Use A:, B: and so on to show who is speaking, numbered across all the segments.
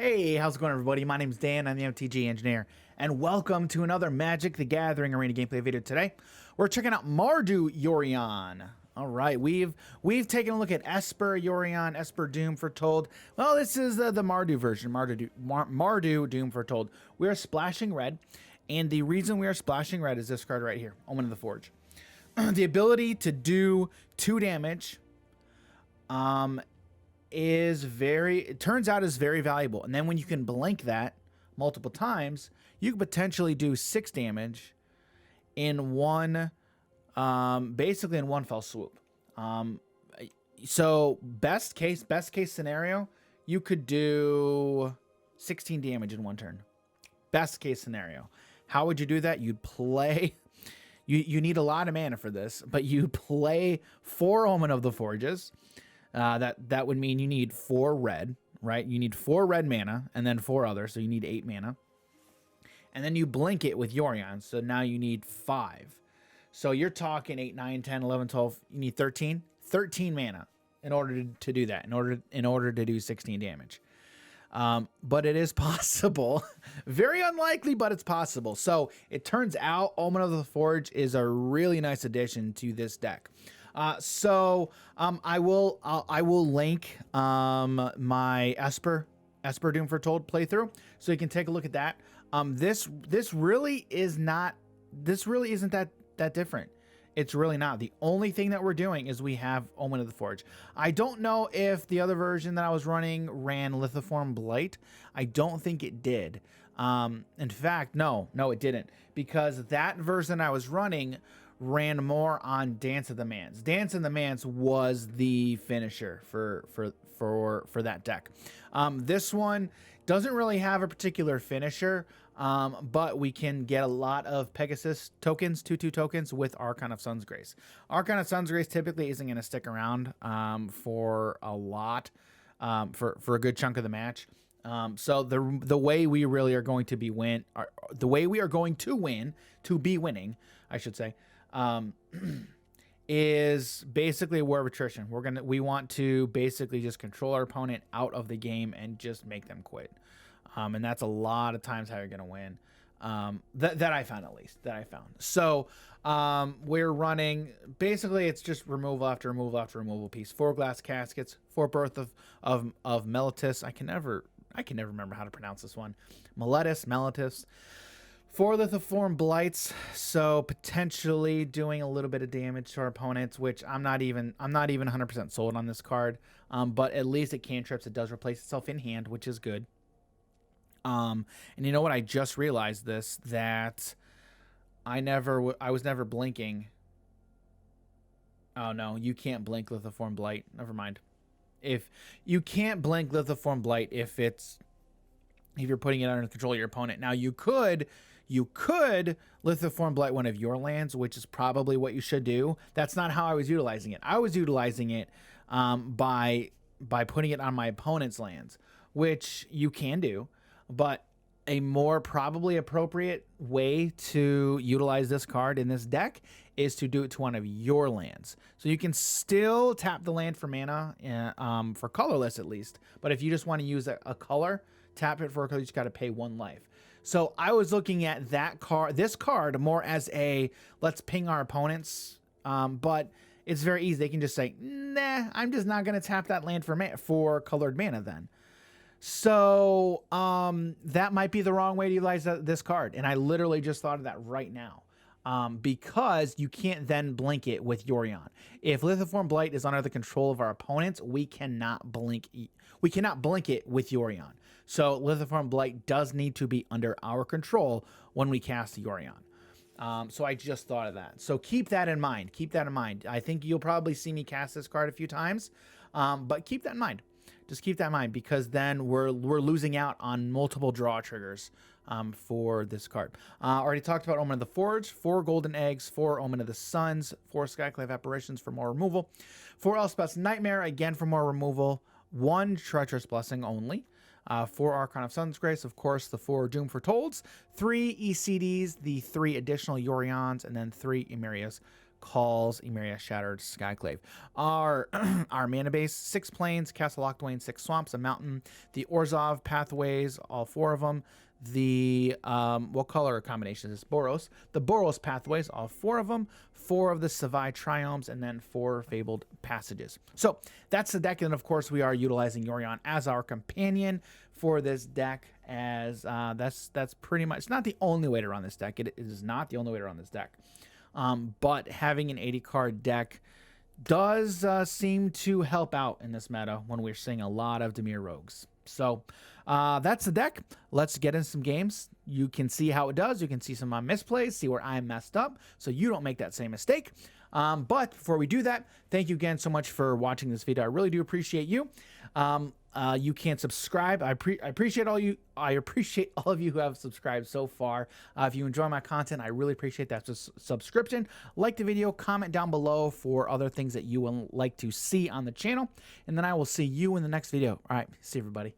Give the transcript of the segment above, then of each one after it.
A: Hey, how's it going, everybody? My name's Dan, I'm the MTG engineer, and welcome to another Magic the Gathering Arena gameplay video. Today, we're checking out Mardu Yorion. All right, we've taken a look at Esper Yorion, Esper Doom Foretold. Well, this is the Mardu version, Mardu Doom Foretold. We are splashing red, and the reason we are splashing red is this card right here, Omen of the Forge. The ability to do 2 damage, it turns out is very valuable. And then when you can blink that multiple times, you can potentially do 6 damage in one, basically in one fell swoop. So best case scenario, you could do 16 damage in one turn. Best case scenario. How would you do that? You'd play, you need a lot of mana for this, but you play 4 Omen of the Forges. That would mean you need 4 red, right? You need 4 red mana and then 4 others, so you need 8 mana. And then you blink it with Yorion, so now you need 5. So you're talking 8, 9, 10, 11, 12, you need 13 mana in order to do that, in order to do 16 damage. But it is possible. Very unlikely, but it's possible. So it turns out Omen of the Forge is a really nice addition to this deck. I will link my Esper Doom Foretold playthrough, so you can take a look at that. This really isn't that different. It's really not. The only thing that we're doing is we have Omen of the Forge. I don't know if the other version that I was running ran Lithoform Blight. I don't think it did. In fact, no, it didn't, because that version I was running ran more on Dance of the Mans. Dance of the Mans was the finisher for that deck. This one doesn't really have a particular finisher, but we can get a lot of Pegasus tokens, 2/2 tokens with Archon of Sun's Grace. Archon of Sun's Grace typically isn't going to stick around for a lot, for a good chunk of the match. So the way we really are going to be winning, I should say, is basically a war of attrition. We want to basically just control our opponent out of the game and just make them quit. And that's a lot of times how you're going to win. That I found, at least. So we're running, basically it's just removal after removal after removal piece. 4 glass caskets, 4 Birth of Meletis. I can never remember how to pronounce this one. Meletis. 4 Lithoform Blights, so potentially doing a little bit of damage to our opponents, which I'm not even 100% sold on this card. But at least it cantrips. It does replace itself in hand, which is good. And you know what? I just realized that I was never blinking. Oh no, you can't blink Lithoform Blight. Never mind. If you can't blink Lithoform Blight if you're putting it under control of your opponent. Now you could Lithoform Blight one of your lands, which is probably what you should do. That's not how I was utilizing it. I was utilizing it by putting it on my opponent's lands, which you can do, but a more probably appropriate way to utilize this card in this deck is to do it to one of your lands. So you can still tap the land for mana, for colorless at least, but if you just want to use a color, tap it for a color, you just got to pay 1 life. So I was looking at this card more as a let's ping our opponents, but it's very easy. They can just say, nah, I'm just not going to tap that land for colored mana then. So that might be the wrong way to utilize this card. And I literally just thought of that right now, because you can't then blink it with Yorion. If Lithoform Blight is under the control of our opponents, we cannot blink it with Yorion. So Lithoform Blight does need to be under our control when we cast Yorion. So I just thought of that. So keep that in mind. I think you'll probably see me cast this card a few times, but keep that in mind. Just keep that in mind, because then we're losing out on multiple draw triggers for this card. Already talked about Omen of the Forge, 4 Golden Eggs, 4 Omen of the Suns, 4 Skyclave Apparitions for more removal, 4 Elspeth's Nightmare, again for more removal, 1 Treacherous Blessing only, 4 Archon of Sun's Grace, of course, the 4 Doom Foretold's, 3 ECDs, the 3 additional Yorions, and then 3 Emeria's Calls, Emeria Shattered, Skyclave. Our our mana base, 6 plains, Castle Lockdwayne, 6 swamps, a mountain, the Orzhov pathways, all 4 of them. The what color combination is this? Boros. The Boros pathways, all 4 of them. 4 of the Savai triomes, and then 4 fabled passages. So that's the deck, and of course we are utilizing Yorion as our companion for this deck. As that's pretty much, it's not the only way to run this deck. It is not the only way to run this deck. But having an 80 card deck does seem to help out in this meta when we're seeing a lot of Dimir rogues. So that's the deck. Let's get in some games. You can see how it does. You can see some of my misplays, see where I messed up, so you don't make that same mistake. But before we do that, thank you again so much for watching this video. I really do appreciate you. You can subscribe. I appreciate all you. I appreciate all of you who have subscribed so far. If you enjoy my content, I really appreciate that subscription. Like the video, comment down below for other things that you would like to see on the channel, and then I will see you in the next video. All right, see everybody.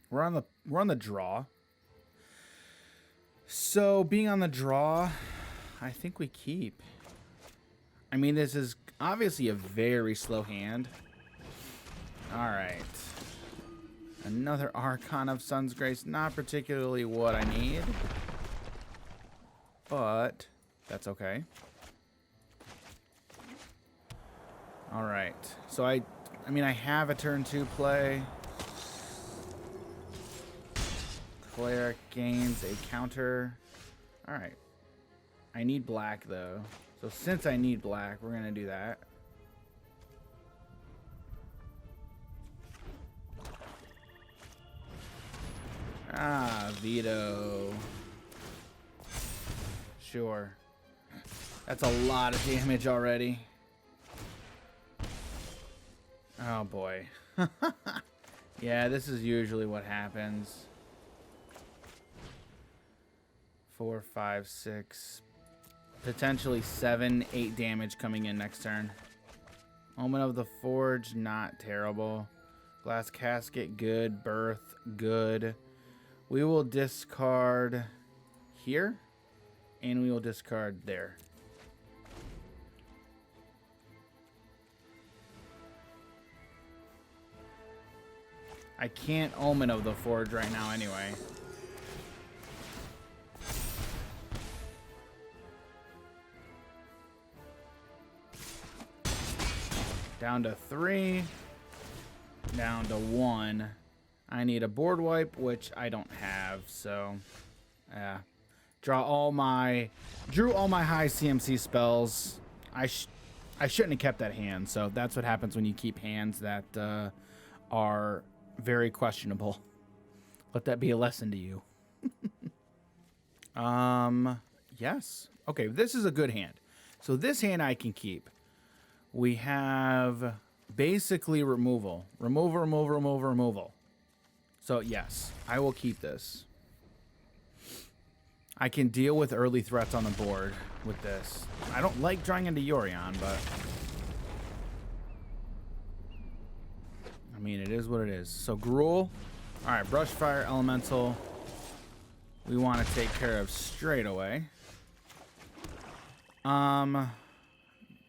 A: We're on the draw. So being on the draw, I think we keep. I mean, this is obviously a very slow hand. All right. Another Archon of Sun's Grace. Not particularly what I need, but that's okay. All right. So I mean, I have a turn 2 play. Cleric gains a counter. All right. I need black, though. So since I need black, we're going to do that. Ah, veto. Sure. That's a lot of damage already. Oh, boy. Yeah, this is usually what happens. 4, 5, 6. Potentially 7, 8 damage coming in next turn. Omen of the Forge, not terrible. Glass Casket, good. Birth, good. We will discard here, and we will discard there. I can't Omen of the Forge right now anyway. Down to 3. Down to 1. I need a board wipe, which I don't have, so drew all my high CMC spells. I shouldn't have kept that hand, so that's what happens when you keep hands that are very questionable. Let that be a lesson to you. Yes. Okay, this is a good hand. So this hand I can keep. We have basically removal. Removal. So yes, I will keep this. I can deal with early threats on the board with this. I don't like drawing into Yorion, but I mean, it is what it is. So Gruul. All right, Brush Fire Elemental. We want to take care of straight away.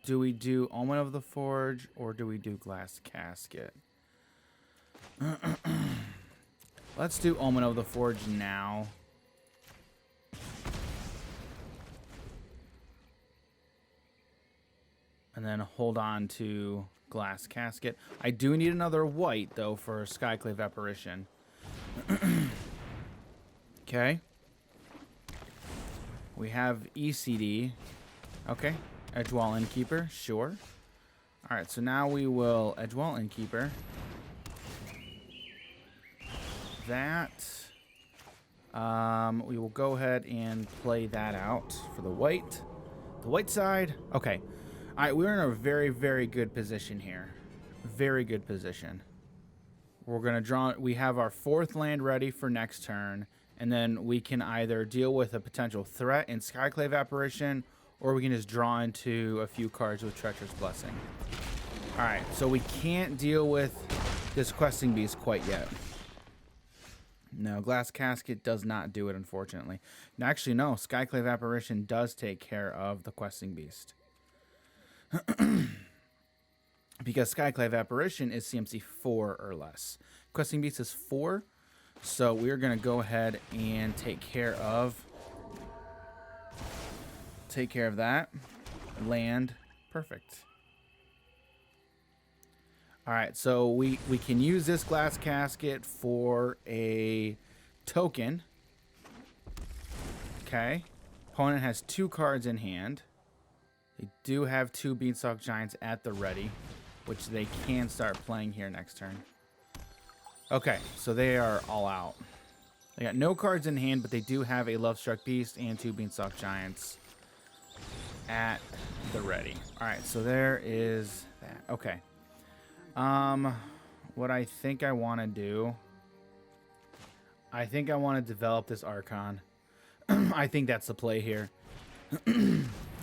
A: Do we do Omen of the Forge or do we do Glass Casket? Let's do Omen of the Forge now. And then hold on to Glass Casket. I do need another white, though, for Skyclave Apparition. Okay. We have ECD. Okay. Edgewall Innkeeper. Sure. Alright, so now we will Edgewall Innkeeper. That. We will go ahead and play that out for the white. The white side. Okay. Alright, we're in a very, very good position here. Very good position. We're going to draw. We have our 4th land ready for next turn. And then we can either deal with a potential threat in Skyclave Apparition, or we can just draw into a few cards with Treacherous Blessing. Alright, so we can't deal with this Questing Beast quite yet. No, Glass Casket does not do it, unfortunately. No, actually, no. Skyclave Apparition does take care of the Questing Beast. Because Skyclave Apparition is CMC 4 or less. Questing Beast is 4, so we're going to go ahead and take care of that. Land. Perfect. All right, so we can use this glass casket for a token. Okay. Opponent has 2 cards in hand. They do have 2 Beanstalk Giants at the ready, which they can start playing here next turn. Okay, so they are all out. They got no cards in hand, but they do have a Lovestruck Beast and 2 Beanstalk Giants at the ready. All right, so there is that. Okay. What I think I want to do, I think I want to develop this Archon. I think that's the play here.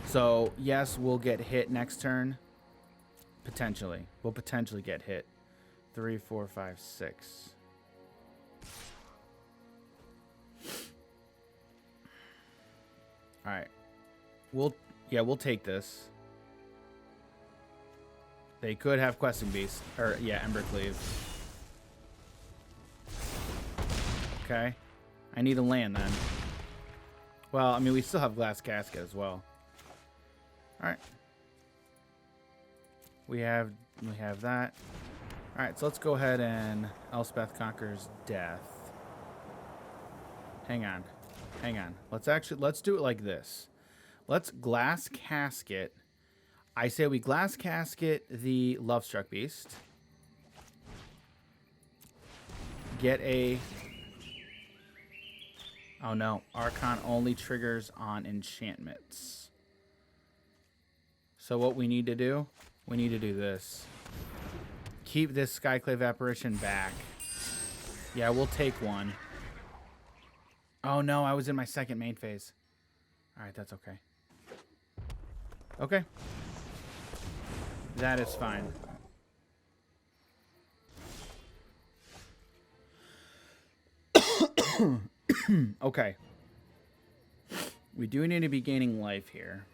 A: So, yes, we'll get hit next turn. Potentially. We'll potentially get hit. 3, 4, 5, 6. All right. We'll take this. They could have Questing Beast. Or, yeah, Embercleave. Okay. I need a land then. Well, I mean, we still have Glass Casket as well. Alright. We have that. Alright, so let's go ahead and Elspeth Conquers Death. Hang on. Hang on. Let's do it like this. Let's Glass Casket. I say we Glass Casket the Lovestruck Beast. Get a... Oh no, Archon only triggers on enchantments. So what we need to do, we need to do this. Keep this Skyclave Apparition back. Yeah, we'll take one. Oh no, I was in my second main phase. Alright, that's okay. Okay. That is fine. Okay. We do need to be gaining life here.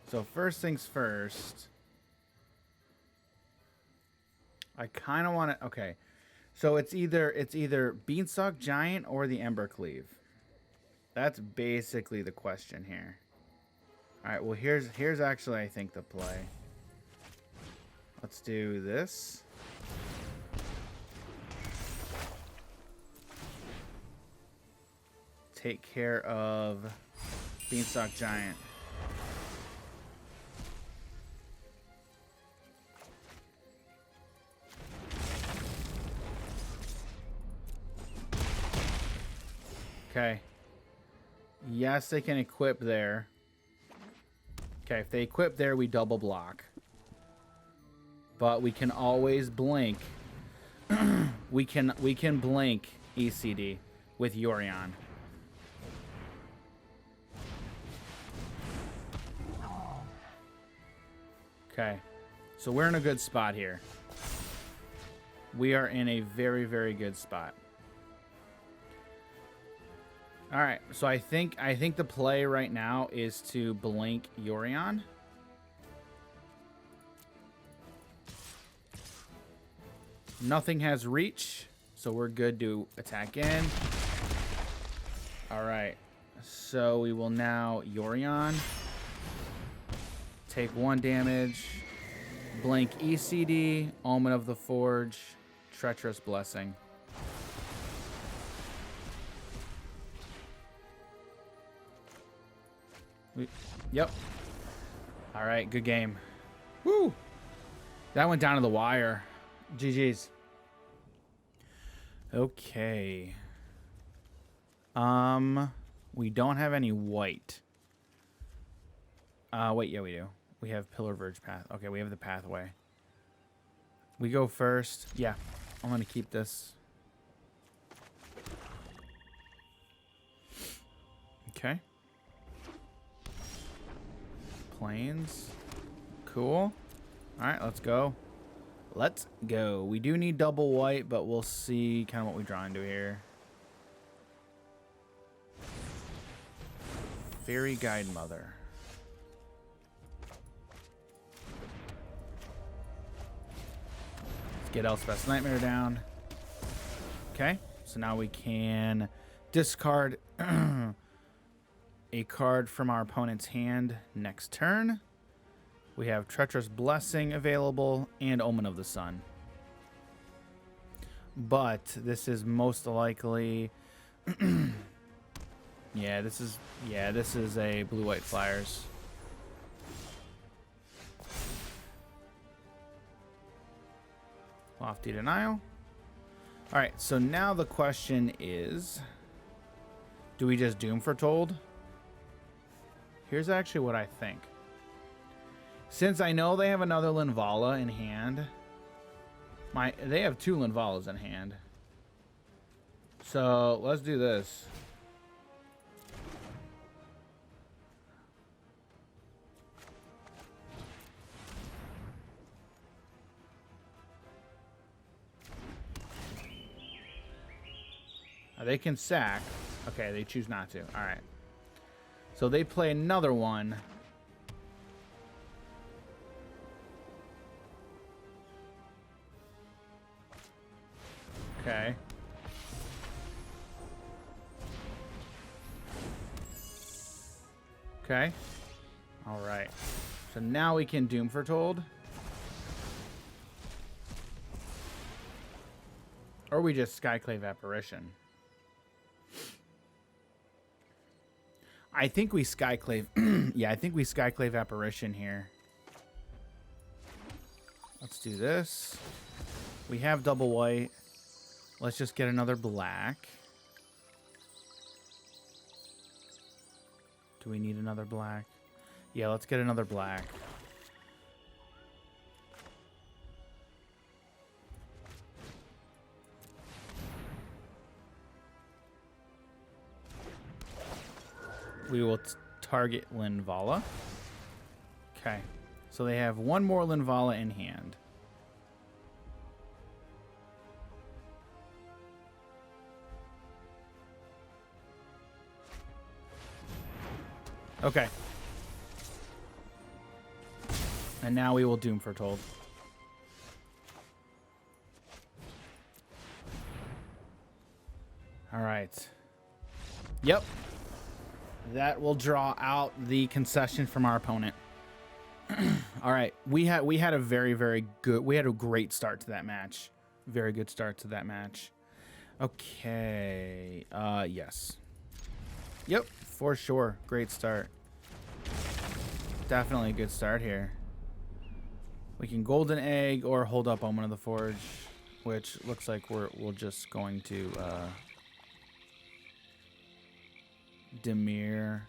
A: So first things first. I kind of want to... Okay. So it's either Beanstalk Giant or the Embercleave. That's basically the question here. All right, well, here's actually, I think, the play. Let's do this. Take care of Beanstalk Giant. Okay. Yes, they can equip there. Okay, if they equip there, we double block. But we can always blink. we can blink ECD with Yorion. Okay. So we're in a good spot here. We are in a very, very good spot. All right, so I think the play right now is to blink Yorion. Nothing has reach, so we're good to attack in. All right, so we will now Yorion. Take 1 damage. Blink ECD, Omen of the Forge, Treacherous Blessing. Yep. All right, good game. Woo! That went down to the wire. GG's. Okay. We don't have any white. Wait, yeah, we do. We have Pillar Verge Path. Okay, we have the pathway. We go first. Yeah, I'm gonna keep this. Okay. Plains. Cool. All right, let's go. Let's go. We do need double white, but we'll see kind of what we draw into here. Fairy Guide Mother. Get Elspeth's Nightmare down. Okay, so now we can discard a card from our opponent's hand next turn. We have Treacherous Blessing available and Omen of the Sun. But this is most likely this is a blue-white Flyers. Lofty Denial. All right, so now the question is, do we just Doom Foretold? Here's actually what I think. Since I know they have another Linvala in hand, they have 2 Linvalas in hand. So let's do this. They can sack. Okay, they choose not to. All right. So they play another one. Okay. Okay. All right. So now we can Doom Foretold. Or we just Skyclave Apparition. I think we Skyclave. Yeah, I think we Skyclave Apparition here. Let's do this. We have double white. Let's just get another black. Do we need another black? Yeah, let's get another black. We will target Linvala. Okay. So they have one more Linvala in hand. Okay. And now we will Doom Foretold. All right. Yep. That will draw out the concession from our opponent. All right. We had a very good, we had a great start to that match. Very good start to that match. Okay. Yes. Yep, for sure. Great start. Definitely a good start here. We can Golden Egg or hold up Omen of the Forge, which looks like we're just going to Demir.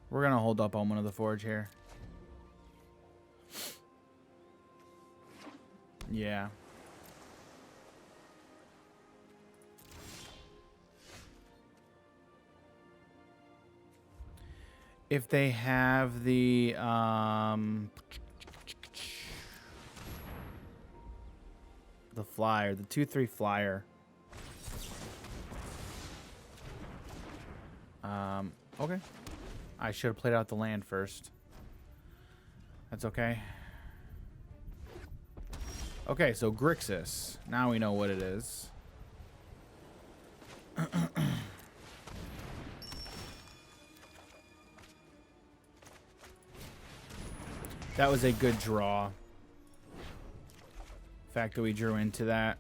A: We're gonna hold up Omen of the Forge here. Yeah. If they have the flyer, the 2/3 flyer. Okay. I should have played out the land first. That's okay. Okay, so Grixis. Now we know what it is. That was a good draw. The fact that we drew into that.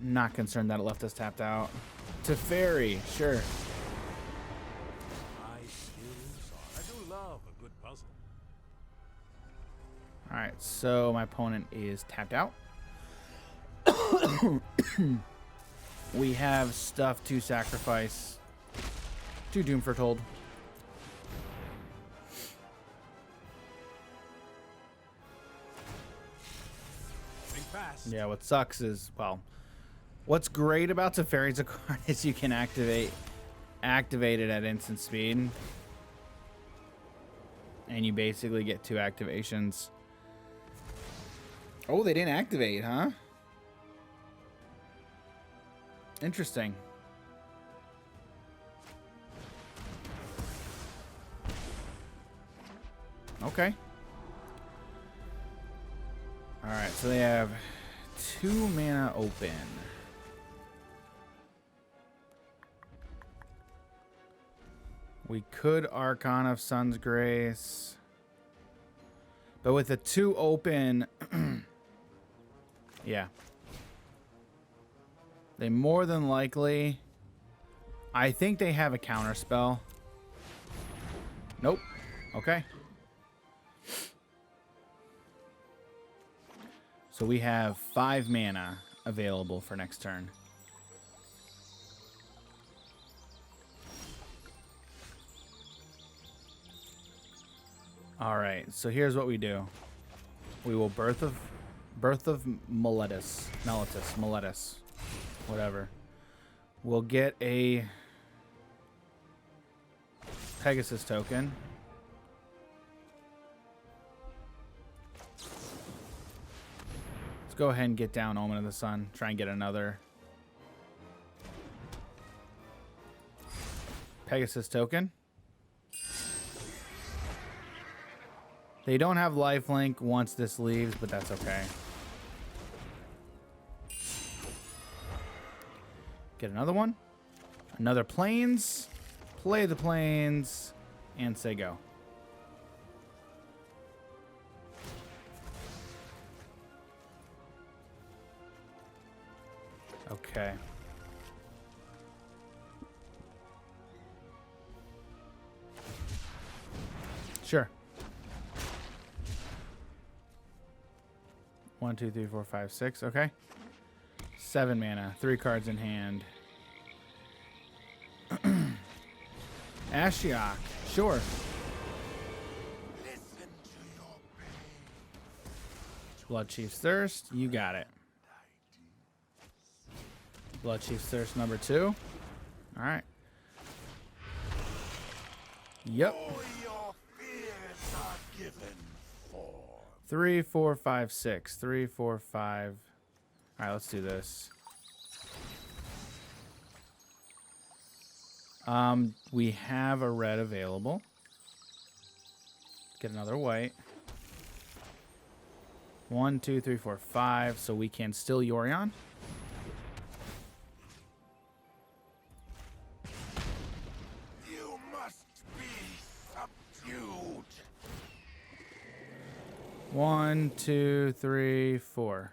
A: Not concerned that it left us tapped out. Teferi, sure.
B: I do love a good puzzle.
A: Alright, so my opponent is tapped out. We have stuff to sacrifice to Doom Foretold. Yeah, what sucks is, well, what's great about Teferi's a card is you can activate it at instant speed. And you basically get 2 activations. Oh, they didn't activate, huh? Interesting. Okay. Alright, so they have 2 mana open. We could Archon of Sun's Grace. But with the 2 open, yeah. They more than likely, I think they have a counter spell. Nope. Okay. So we have 5 mana available for next turn. All right, so here's what we do. We will Birth of Meletis, whatever. We'll get a Pegasus token. Let's go ahead and get down Omen of the Sun. Try and get another Pegasus token. They don't have lifelink once this leaves, but that's okay. Get another one. Another Plains. Play the Plains. And say go. Okay. Sure. 1, 2, 3, 4, 5, 6. Okay. 7 mana. 3 cards in hand. Ashiok. Sure. Blood Chief's Thirst. You got it. Blood Chief's Thirst number 2. All right. Yep. 3, 4, 5, 6. 3, 4, 5. All right, let's do this. We have a red available. Get another white. 1, 2, 3, 4, 5. So we can still Yorion.
B: You must be subdued.
A: 1, 2, 3, 4.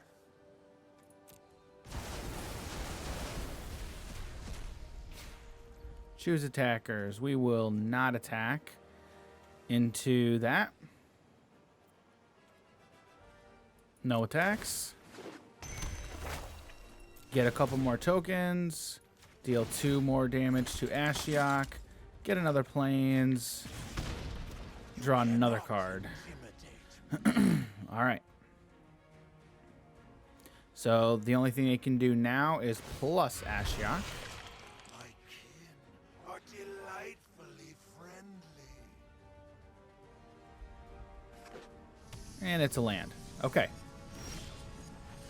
A: Choose attackers. We will not attack into that. No attacks. Get a couple more tokens. Deal 2 more damage to Ashiok. Get another Plains. Draw another card. All right. So the only thing they can do now is plus Ashiok.
B: My kin are delightfully friendly.
A: And it's a land. Okay.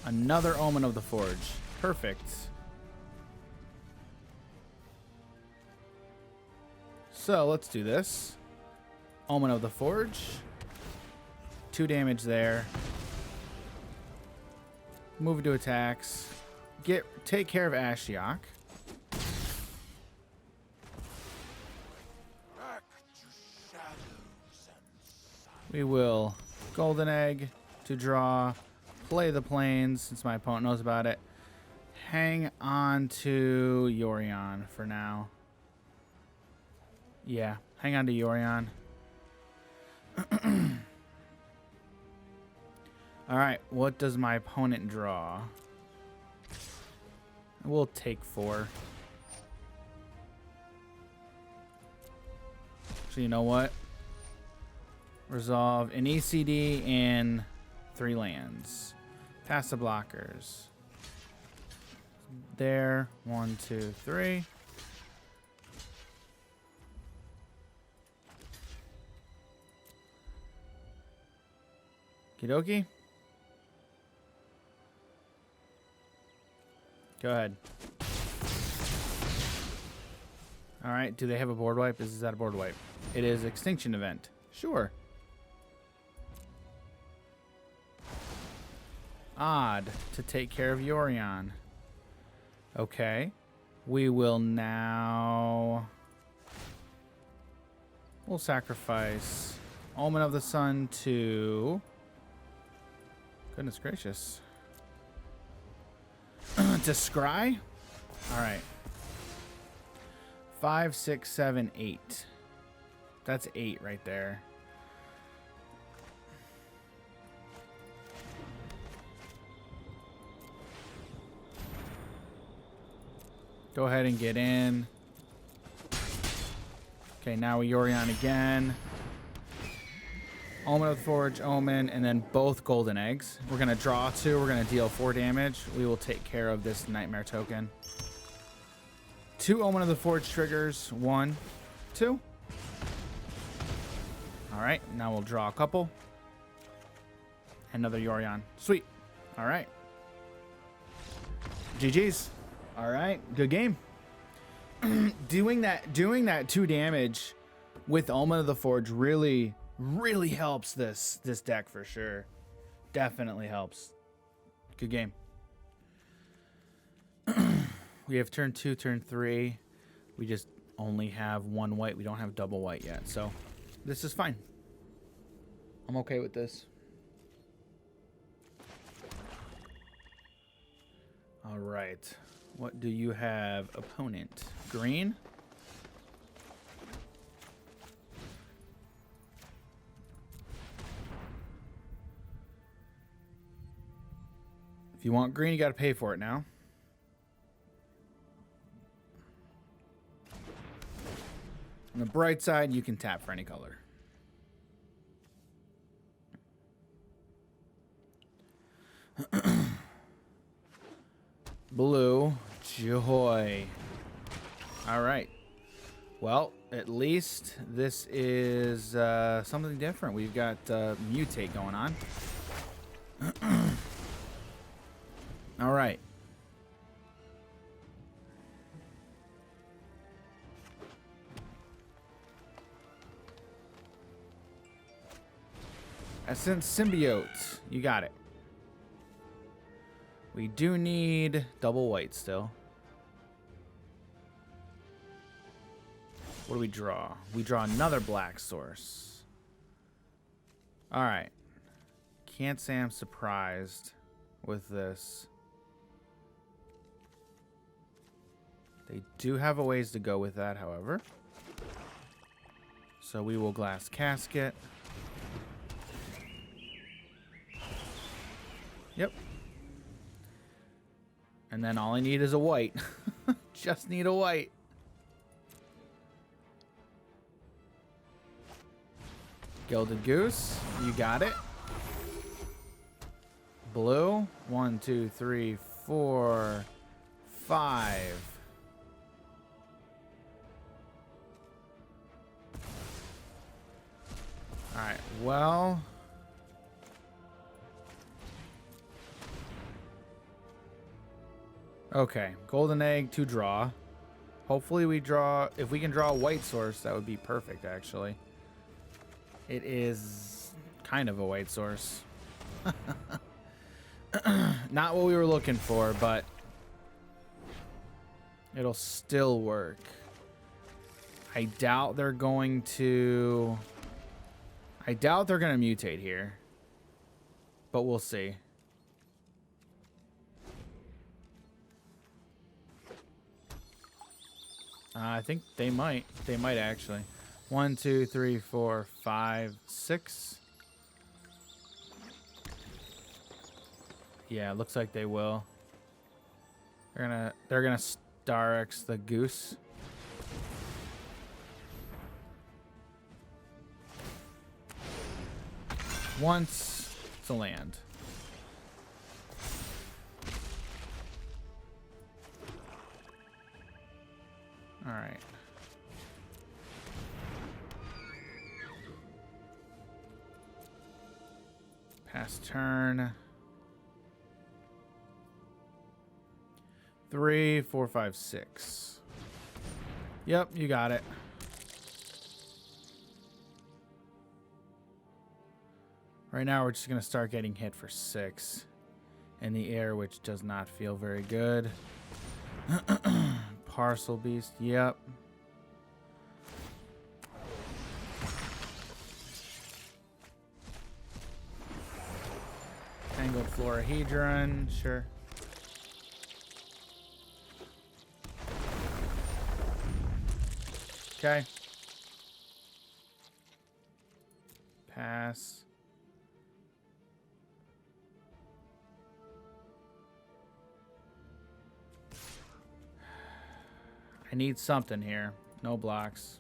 A: Another Omen of the Forge. Perfect. So let's do this. Omen of the Forge. 2 damage there. Move to attacks. Take care of Ashiok.
B: Back to shadows and
A: We will Golden Egg to draw. Play the Plains since my opponent knows about it. Hang on to Yorion for now. Yeah, hang on to Yorion. All right, what does my opponent draw? We'll take 4. So you know what? Resolve an ECD and 3 lands. Pass the blockers. There. 1, 2, 3. Kidoki. Go ahead. All right. Do they have a board wipe? Is that a board wipe? It is Extinction Event. Sure. Odd to take care of Yorion. Okay. We will now... We'll sacrifice Omen of the Sun to... Goodness gracious. To Scry? Alright. 5, 6, 7, 8. That's 8 right there. Go ahead and get in. Okay, now we Yorion again. Omen of the Forge, Omen, and then both golden eggs. We're going to draw 2. We're going to deal 4 damage. We will take care of this Nightmare token. 2 Omen of the Forge triggers. 1, 2. Alright, now we'll draw a couple. Another Yorion. Sweet. Alright. GG's. Alright, good game. doing that 2 damage with Omen of the Forge really helps this deck for sure. Definitely helps. Good game. We have turn 2, turn 3. We just only have 1 white. We don't have double white yet, so this is fine. I'm okay with this. All right. What do you have, opponent? Green? If you want green, you got to pay for it now. On the bright side, you can tap for any color. Blue. Joy. All right. Well, at least this is something different. We've got Mutate going on. All right. Essence Symbiote. You got it. We do need double white still. What do we draw? We draw another black source. All right. Can't say I'm surprised with this. They do have a ways to go with that, however. So we will Glass Casket. Yep. And then all I need is a white. Just need a white. Gilded Goose. You got it. Blue. 1, 2, 3, 4, 5. All right. Well... Okay, golden egg to draw. Hopefully we draw, if we can draw a white source, that would be perfect actually. It is kind of a white source. Not what we were looking for, but it'll still work. I doubt they're going to mutate here, but we'll see. I think they might. They might actually. 1, 2, 3, 4, 5, 6. Yeah, it looks like they will. They're gonna Star X the goose. Once it's a land. All right. Pass turn. 3, 4, 5, 6. Yep, you got it. Right now, we're just going to start getting hit for 6. in the air, which does not feel very good. Parcel Beast, yep. Tangled Florahedron, sure. Okay. Pass. I need something here. No blocks.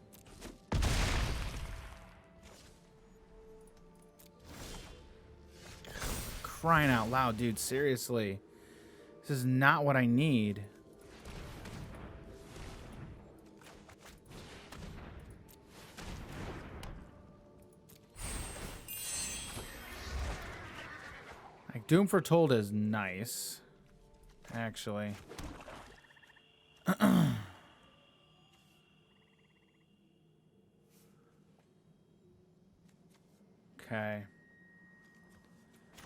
A: Crying out loud, dude. Seriously. This is not what I need. Like, Doom Foretold is nice. Actually. Okay.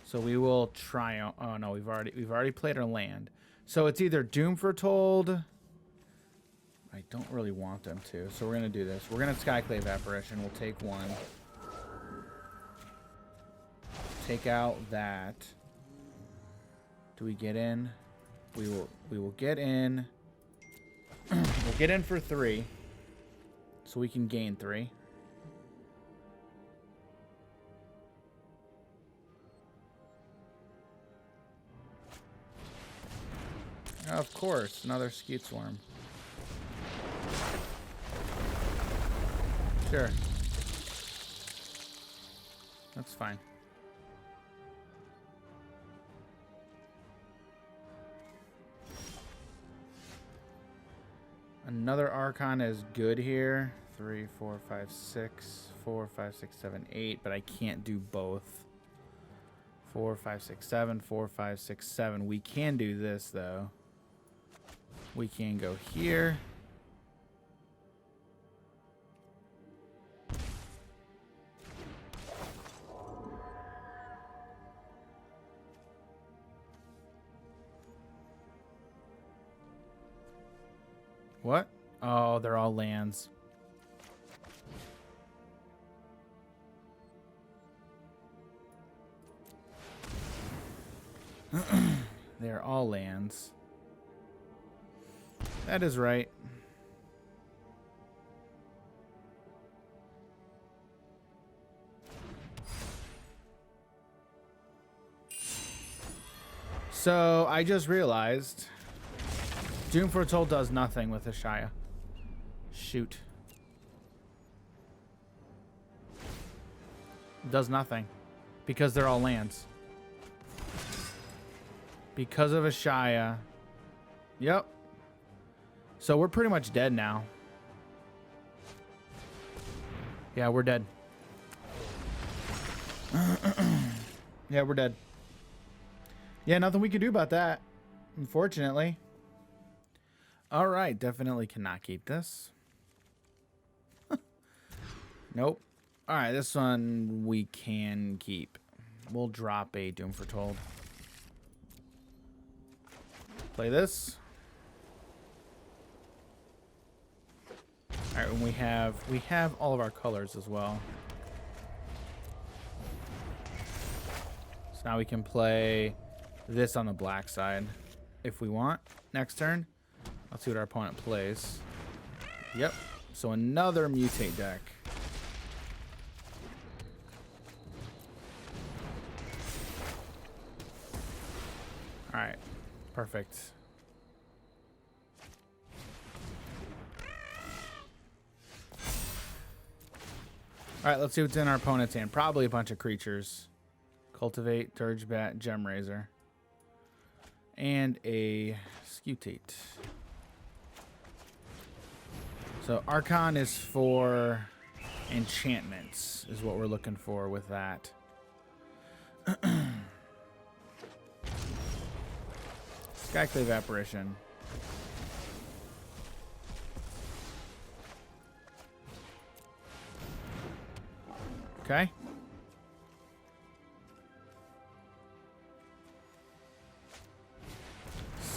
A: So we will try. Oh no, we've already played our land. So it's either Doom Foretold. I don't really want them to. So we're gonna do this. We're gonna Skyclave Apparition. We'll take one. Take out that. Do we get in? We will get in. We'll get in for 3. So we can gain 3. Of course, another Skeet Swarm. Sure. That's fine. Another Archon is good here. 3, 4, 5, 6. 4, 5, 6, 7, 8. But I can't do both. 4, 5, 6, 7. 4, 5, 6, 7. We can do this, though. We can go here. What? Oh, they're all lands. They're all lands. That is right. So I just realized Doom Foretold does nothing with Ashaya. Shoot. Does nothing. Because they're all lands. Because of Ashaya. Yep. So we're pretty much dead now. Yeah, we're dead. Yeah, we're dead. Yeah, nothing we can do about that, unfortunately. All right, definitely cannot keep this. Nope. All right, this one we can keep. We'll drop a Doom Foretold. Play this. All right, and we have all of our colors as well. So now we can play this on the black side if we want. Next turn. Let's see what our opponent plays. Yep. So another Mutate deck. All right. Perfect. All right, let's see what's in our opponent's hand. Probably a bunch of creatures. Cultivate, Dirge Bat, Gem Razor. And a Scutate. So Archon is for enchantments, is what we're looking for with that. Skyclave Apparition. Okay.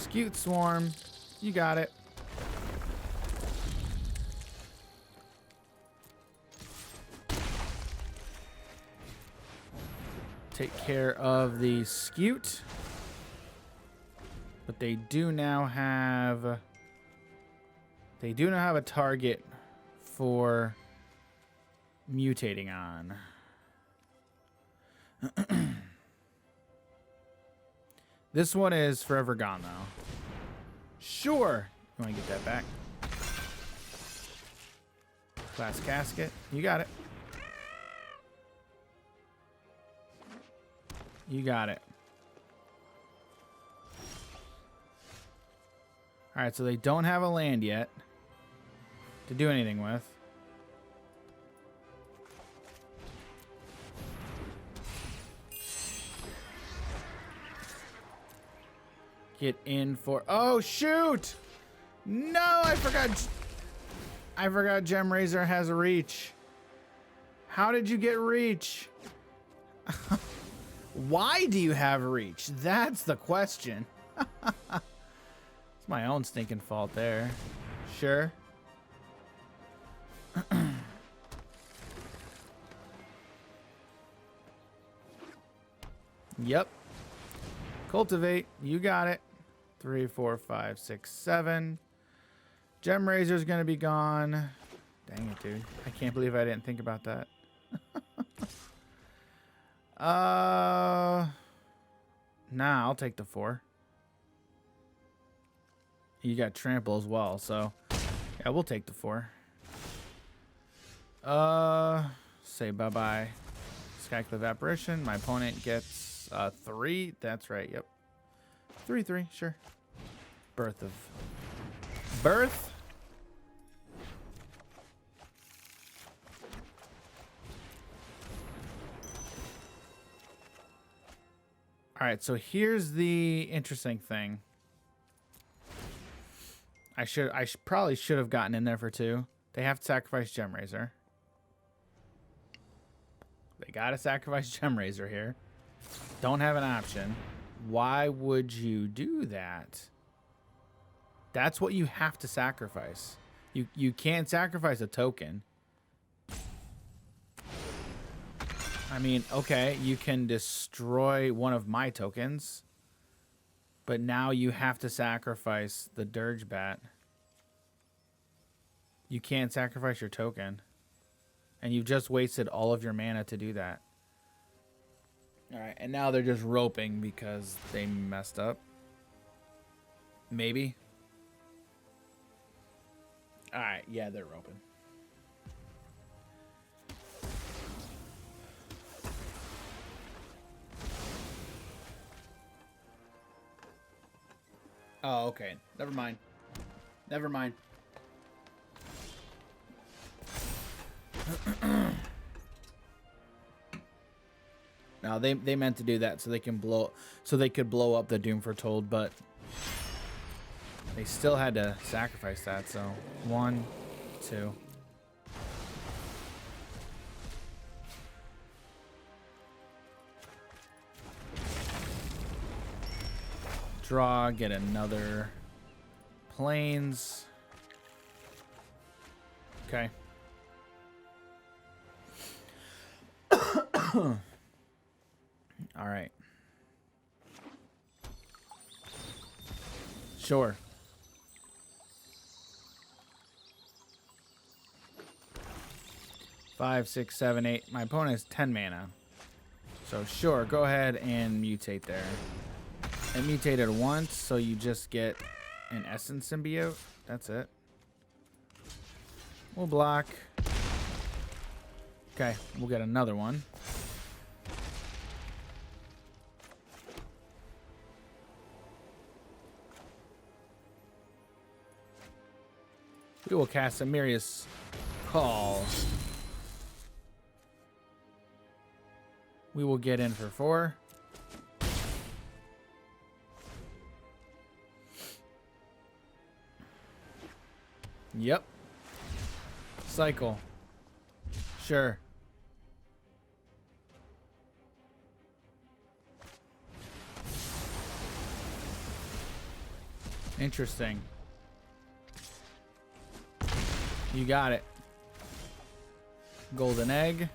A: Scute Swarm. You got it. Take care of the Scute. But they do now have a target for mutating on. This one is forever gone, though. Sure. You want to get that back? Glass casket. You got it. You got it. All right, so they don't have a land yet to do anything with. Get in for... Oh, shoot! No, I forgot Gem Razor has a reach. How did you get reach? Why do you have reach? That's the question. It's my own stinking fault there. Sure. Yep. Cultivate. You got it. 3, 4, 5, 6, 7. Gem Razor's gonna be gone. Dang it, dude. I can't believe I didn't think about that. Nah, I'll take the 4. You got trample as well, so yeah, we'll take the 4. Say bye-bye. Skycliff Apparition. My opponent gets 3. That's right, yep. 3/3, sure. Birth. All right, so here's the interesting thing. I probably should have gotten in there for 2. They have to sacrifice Gem Razor. They gotta sacrifice Gem Razor here. Don't have an option. Why would you do that? That's what you have to sacrifice. You can't sacrifice a token. I mean, okay, you can destroy one of my tokens, but now you have to sacrifice the Dirge Bat. You can't sacrifice your token, and you've just wasted all of your mana to do that. All right, and now they're just roping because they messed up. Maybe. All right, yeah, they're roping. Oh, okay. Never mind. Never mind. No, they meant to do that so they could blow up the Doom Foretold, but they still had to sacrifice that. So 1, 2. Draw, get another planes. Okay. All right. Sure. Five, 6, 7, 8. My opponent has 10 mana. So sure, go ahead and mutate there. It mutated once, so you just get an Essence Symbiote. That's it. We'll block. Okay, we'll get another one. We will cast a Mirius Call. We will get in for 4. Yep. Cycle. Sure. Interesting. You got it. Golden egg.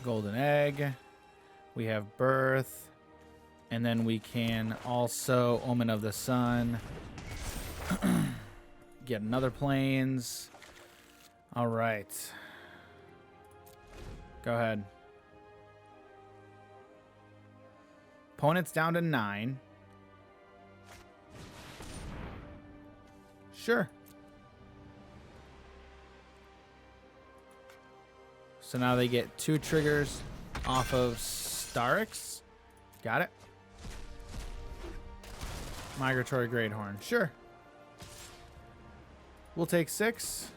A: Golden egg. We have birth. And then we can also Omen of the Sun. Get another plains. All right. Go ahead. Opponent's down to 9. Sure. So now they get 2 triggers off of Clerics. Got it. Migratory Greathorn. Sure. We'll take 6.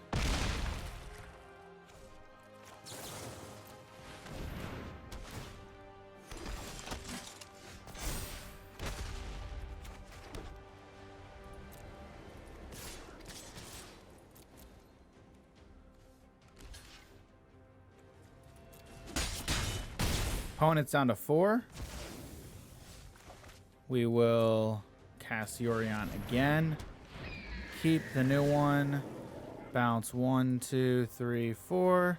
A: Opponent's down to 4. We will cast Yorion again. Keep the new one. Bounce 1, 2, 3, 4.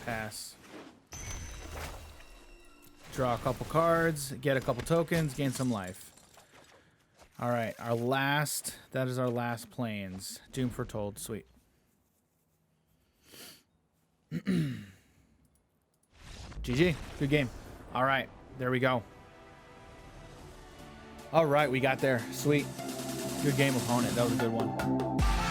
A: Pass. Draw a couple cards. Get a couple tokens. Gain some life. All right, our last, that is our last plains. Doom Foretold, sweet. GG, good game. All right, there we go. All right, we got there, sweet. Good game, opponent, that was a good one.